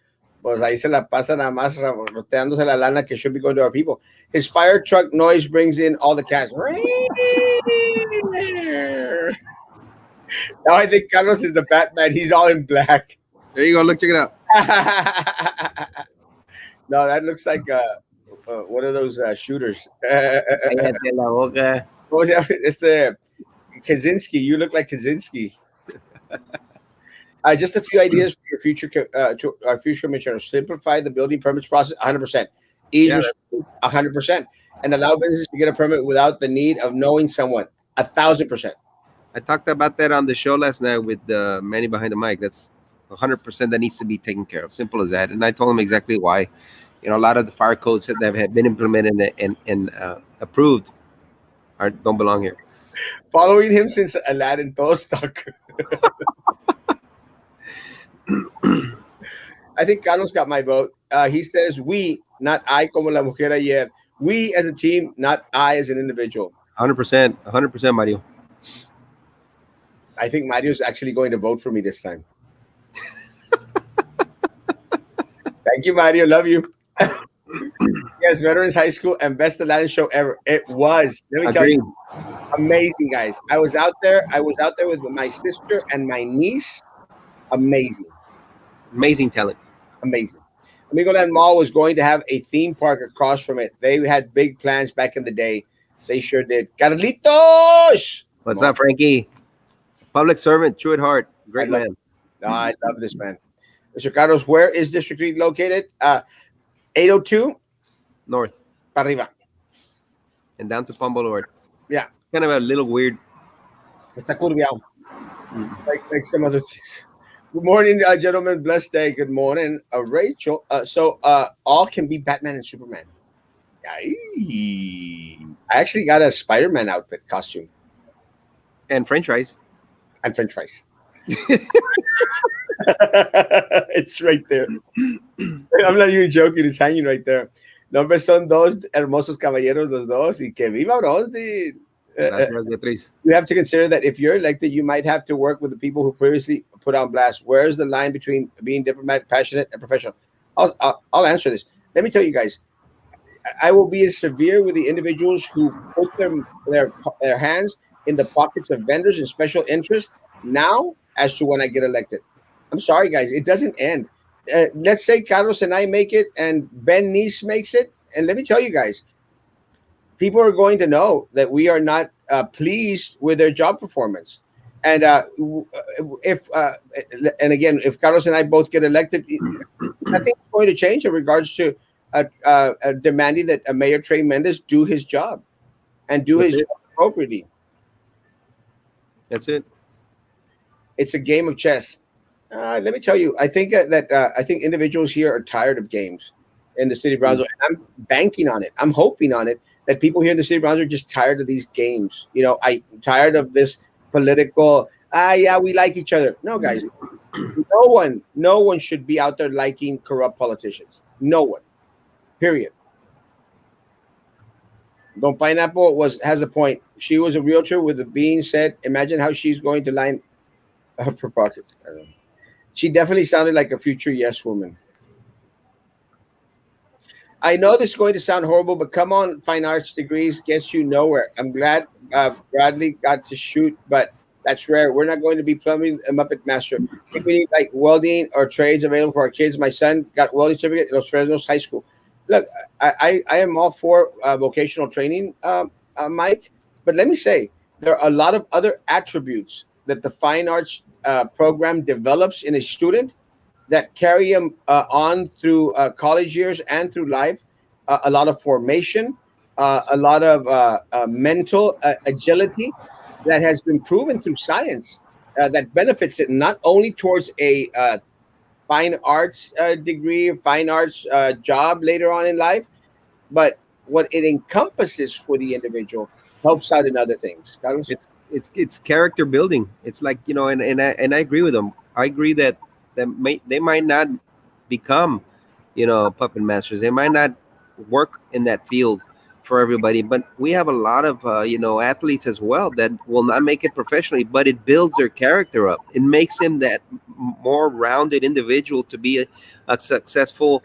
Pues ahí se la pasa nada más roteándose la lana que should be going to our people. His fire truck noise brings in all the cats. Now I think Carlos is the Batman. He's all in black. There you go. Look, check it out. No, that looks like one of those shooters. It's the Kaczynski. You look like Kaczynski. Just a few ideas for your future to our future commissioner. Simplify the building permits process 100%. Ease Yeah, restrictions, 100%, and allow businesses to get a permit without the need of knowing someone, 1,000%. I talked about that on the show last night with Manny behind the mic. That's 100% that needs to be taken care of. Simple as that. And I told him exactly why. You know, a lot of the fire codes that have been implemented and approved don't belong here. Following him since Aladdin, todo stuck. I think Carlos got my vote. He says we, not I, como la mujer ayer. We as a team, not I as an individual. 100%, 100%, Mario. I think Mario's actually going to vote for me this time. Thank you, Mario. Love you. Yes, Veterans High School and best Aladdin show ever. It was. Let me tell Agreed. you, amazing, guys. I was out there. I was out there with my sister and my niece. Amazing. Amazing talent. Amazing. Amigoland Mall was going to have a theme park across from it. They had big plans back in the day. They sure did. Carlitos! What's up, Frankie? Public servant, true at heart. I Great love, man. no, I love this man. Mr. Carlos, where is District 3 located? 802 North para arriba. and down to Palm Boulevard. Yeah. Kind of a little weird. Está curviado. Like some other things. Good morning, gentlemen. Blessed day. Good morning, Rachel. So all can be Batman and Superman. Aye. I actually got a Spider-Man outfit costume And French fries. and French fries. It's right there. I'm not even joking. It's hanging right there. Nombres son dos hermosos caballeros los dos y que viva Bronze. Gracias, Beatriz. You have to consider that if you're elected, you might have to work with the people who previously put on blast. Where's the line between being diplomatic, passionate, and professional? I'll answer this. Let me tell you guys. I will be as severe with the individuals who put their hands in the pockets of vendors and special interests now as to when I get elected. I'm sorry, guys. It doesn't end. Let's say Carlos and I make it and Ben Nice makes it. And let me tell you guys, people are going to know that we are not pleased with their job performance. And if if Carlos and I both get elected, nothing's going to change in regards to demanding that Mayor Trey Mendez do his job and do his job appropriately. That's it. It's a game of chess. Let me tell you, I think that I think individuals here are tired of games in the city of Brownsville. And I'm banking on it. I'm hoping on it that people here in the city of Brownsville are just tired of these games. You know, I'm tired of this political. Yeah, we like each other. No, guys, no one should be out there liking corrupt politicians. No one. Period. Don Pineapple has a point. She was a realtor with the being said. Imagine how she's going to line up her pockets. I don't know. She definitely sounded like a future yes woman. I know this is going to sound horrible, but come on, fine arts degrees gets you nowhere. I'm glad Bradley got to shoot, but that's rare. We're not going to be plumbing a Muppet Master. I think we need like welding or trades available for our kids. My son got welding certificate at Los Fresnos High School. Look, I am all for vocational training, Mike, but let me say there are a lot of other attributes that the fine arts program develops in a student that carry them on through college years and through life. A lot of formation, a lot of mental agility that has been proven through science that benefits it not only towards a fine arts degree, fine arts job later on in life, but what it encompasses for the individual helps out in other things. Carlos? It's character building. It's like, you know, and I agree with them. I agree that they might not become, you know, puppet masters. They might not work in that field for everybody, but we have a lot of you know, athletes as well that will not make it professionally, but it builds their character up. It makes them that more rounded individual to be a successful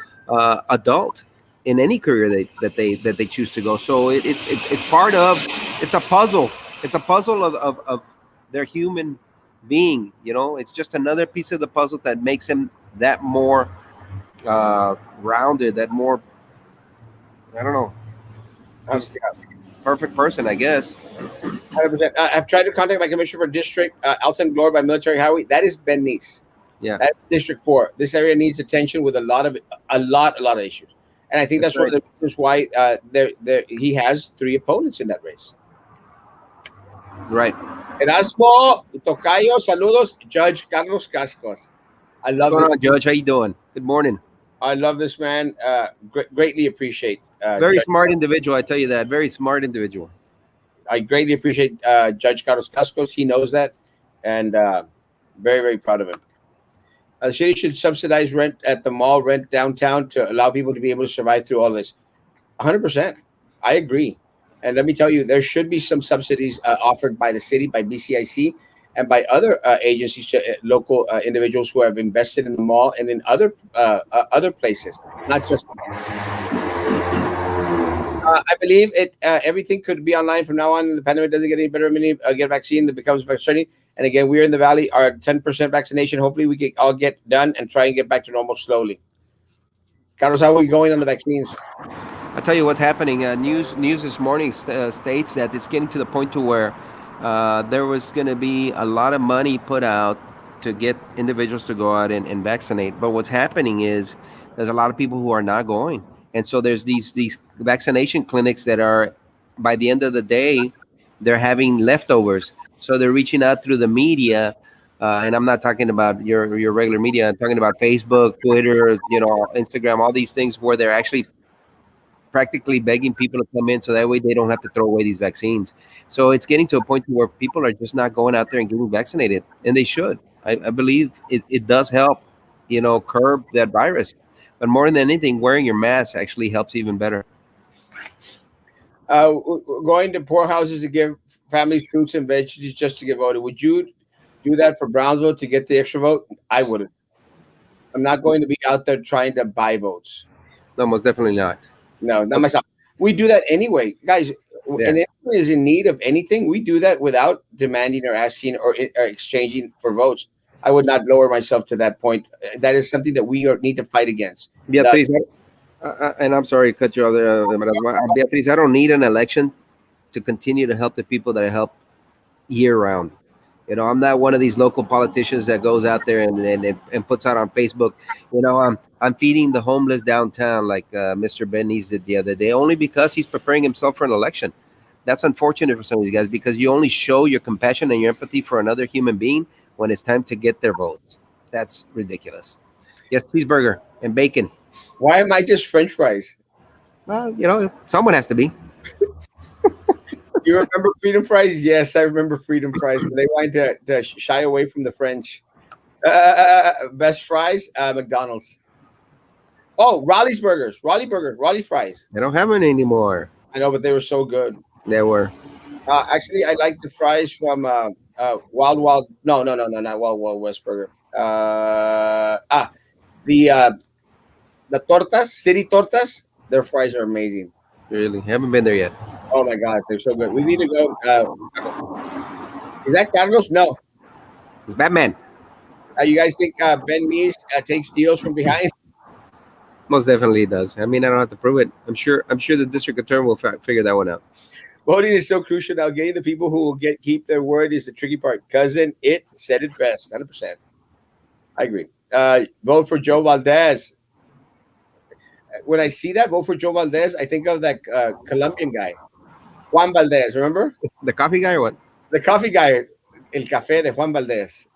adult in any career that they choose to go. So it's part of, it's a puzzle. It's a puzzle of their human being. You know, it's just another piece of the puzzle that makes them that more rounded, that more, I don't know, just perfect person, I guess. 100%. I've tried to contact my commissioner for district, Alton Glory by Military Highway. That is Ben Nice. Yeah. That's District 4. This area needs attention with a lot of issues. And I think That's that's one right. of the reasons why he has three opponents in that race. Right. Erasmo, Tocayo, saludos, Judge Carlos Cascos. I What's love going this. on, Judge? How you doing? Good morning. I love this man. Greatly appreciate Very Judge. smart individual. I tell you that. Very smart individual. I greatly appreciate Judge Carlos Cascos. He knows that, and very very proud of him. The city should subsidize rent at the mall, rent downtown to allow people to be able to survive through all this. 100%. I agree. And let me tell you, there should be some subsidies offered by the city, by BCIC, and by other agencies, local individuals who have invested in the mall and in other places, not just the mall. I believe it. Everything could be online from now on. The pandemic doesn't get any better. Many get a vaccine that becomes vaccinating. And again, we're in the valley. Our 10% vaccination. Hopefully, we can all get done and try and get back to normal slowly. Carlos, how are we going on the vaccines? I tell you what's happening. News this morning states that it's getting to the point to where there was going to be a lot of money put out to get individuals to go out and vaccinate. But what's happening is there's a lot of people who are not going, and so there's these vaccination clinics that are, by the end of the day, they're having leftovers. So they're reaching out through the media. And I'm not talking about your regular media. I'm talking about Facebook, Twitter, Instagram, all these things where they're actually practically begging people to come in so that way they don't have to throw away these vaccines. So it's getting to a point where people are just not going out there and getting vaccinated, and they should. I believe it does help, curb that virus. But more than anything, wearing your mask actually helps even better. Going to poor houses to give families fruits and veggies just to get voted. Would you do that for Brownsville to get the extra vote? I wouldn't. I'm not going to be out there trying to buy votes. No, most definitely not. No, not myself. We do that anyway, guys. Yeah. And anyone is in need of anything, we do that without demanding or asking or exchanging for votes. I would not lower myself to that point. That is something that need to fight against. Beatriz, and I'm sorry to cut you off there, Beatriz, I don't need an election to continue to help the people that I help year round. I'm not one of these local politicians that goes out there and puts out on Facebook, I'm feeding the homeless downtown like Mr. Benny's did the other day, only because he's preparing himself for an election. That's unfortunate for some of these guys because you only show your compassion and your empathy for another human being when it's time to get their votes. That's ridiculous. Yes, cheeseburger and bacon. Why am I just French fries? Well, someone has to be. You remember Freedom Fries? Yes, I remember Freedom Fries. But they wanted to shy away from the French. Best fries, McDonald's. Oh, Raleigh's Burgers, Raleigh Fries. They don't have any anymore. I know, but they were so good. They were. Actually, I like the fries from Wild Wild. No, not Wild Wild West Burger. The the tortas, city tortas. Their fries are amazing. Really? Haven't been there yet. Oh my god, they're so good. We need to go. Is that Carlos? No. It's Batman. You guys think Ben Meese takes deals from behind? Most definitely does. I mean, I don't have to prove it. I'm sure the district attorney will figure that one out. Voting is so crucial now. Getting the people who will keep their word is the tricky part. Cousin, it said it best. 100%. I agree. Vote for Joe Valdez. When I see that, vote for Joe Valdez, I think of that Colombian guy, Juan Valdez. Remember the coffee guy or what? The coffee guy, El Café de Juan Valdez.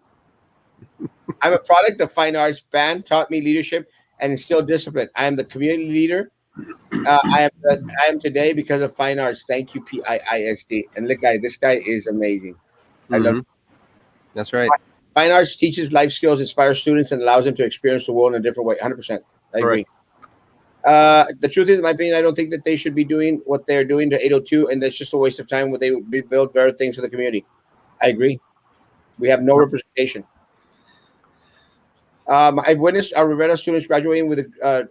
I'm a product of fine arts. Band taught me leadership and instilled discipline. I am the community leader. I am today because of fine arts. Thank you, PIISD. And look, this guy is amazing. I love him. That's right. Fine arts teaches life skills, inspires students, and allows them to experience the world in a different way. 100%. I agree. The truth is, in my opinion, I don't think that they should be doing what they're doing to 802, and that's just a waste of time. When they would build better things for the community. I agree. We have no representation. I've witnessed our Rivera students graduating with the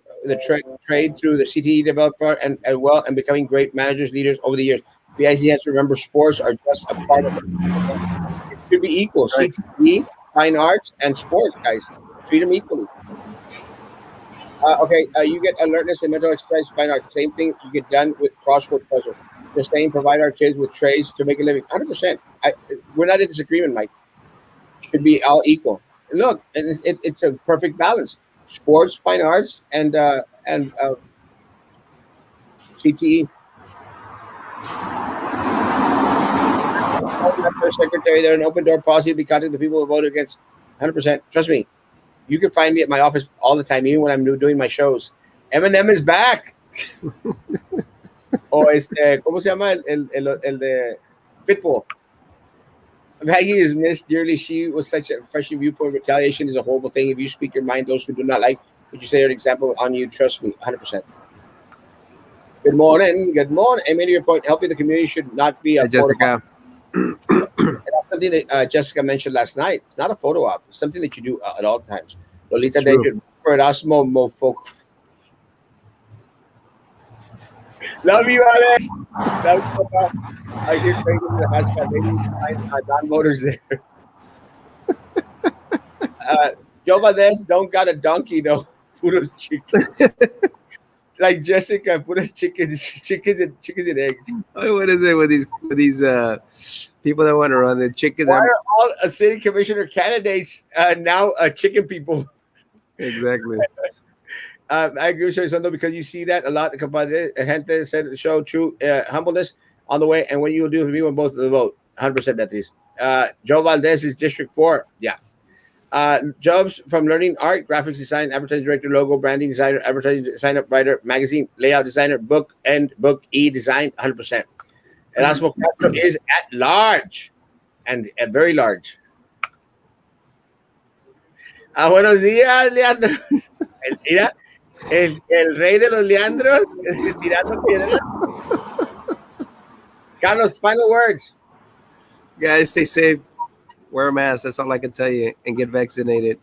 trade through the CTE developer and becoming great managers, leaders over the years. BIC has to remember sports are just a part of it. It should be equal. Right. CTE, fine arts, and sports, guys. Treat them equally. You get alertness and mental exercise, fine arts. Same thing you get done with crossword puzzle. The same, provide our kids with trades to make a living. 100%. We're not in disagreement, Mike. Should be all equal. Look, it's a perfect balance. Sports, fine arts, and CTE. Secretary, they're an open door policy to be contacting the people who voted against. 100%. Trust me, you can find me at my office all the time, even when I'm doing my shows. Eminem is back. O ¿cómo se llama el de Pitbull? Maggie is missed dearly. She was such a refreshing viewpoint. Retaliation is a horrible thing. If you speak your mind, those who do not like what you say are an example on you. Trust me, 100%. Good morning. Good morning. I made your point. Helping the community should not be a Hey, Jessica. that's something that Jessica mentioned last night. It's not a photo op. It's something that you do at all times. Lolita It's true. Danger for Erasmo Mofo. Love you, Alex. Love you, Papa. I hear Craig in the hospital. Maybe find non-voters there. Joe Valdez don't got a donkey though. Puros chicken. Like Jessica, puros chickens and eggs. What is it with these people that want to run the chickens? Why are all city commissioner candidates now chicken people? Exactly. I agree with Sondo because you see that a lot. The gente said the show true humbleness on the way, and what you will do for me when both of the vote. 100% that is. Joe Valdez is District 4. Yeah. Jobs from learning art, graphics design, advertising director, logo, branding designer, advertising designer, writer, magazine, layout designer, book e-design, 100%. Erasmo Castro is at large and very large. Buenos días, Leandro. Mira, el rey de los Leandros tirando piedras. Carlos, final words. Guys, stay safe. Wear a mask. That's all I can tell you. And get vaccinated.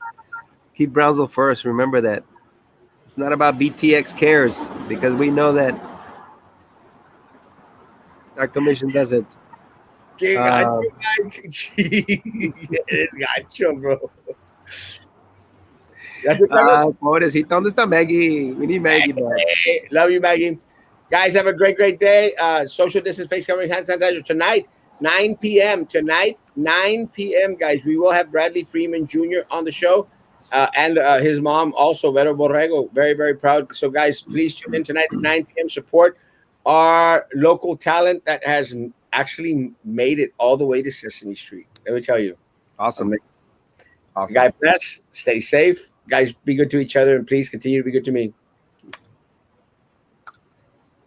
Keep Brownsville first. Remember that. It's not about BTX cares because we know that our commission doesn't. Que gacho, bro. That's it, Carlos. Pobrecita, ¿dónde está Maggie? We need Maggie back. Hey, love you, Maggie. Guys, have a great day. Social distance, face covering, hand sanitizer tonight, 9 p.m. Tonight, 9 p.m. Guys, we will have Bradley Freeman Jr. on the show, and his mom also, Vero Borrego. Very proud. So, guys, please tune in tonight at 9 p.m. Support our local talent that has actually made it all the way to Sesame Street. Let me tell you. Awesome. God bless. Stay safe. Guys, be good to each other, and please continue to be good to me.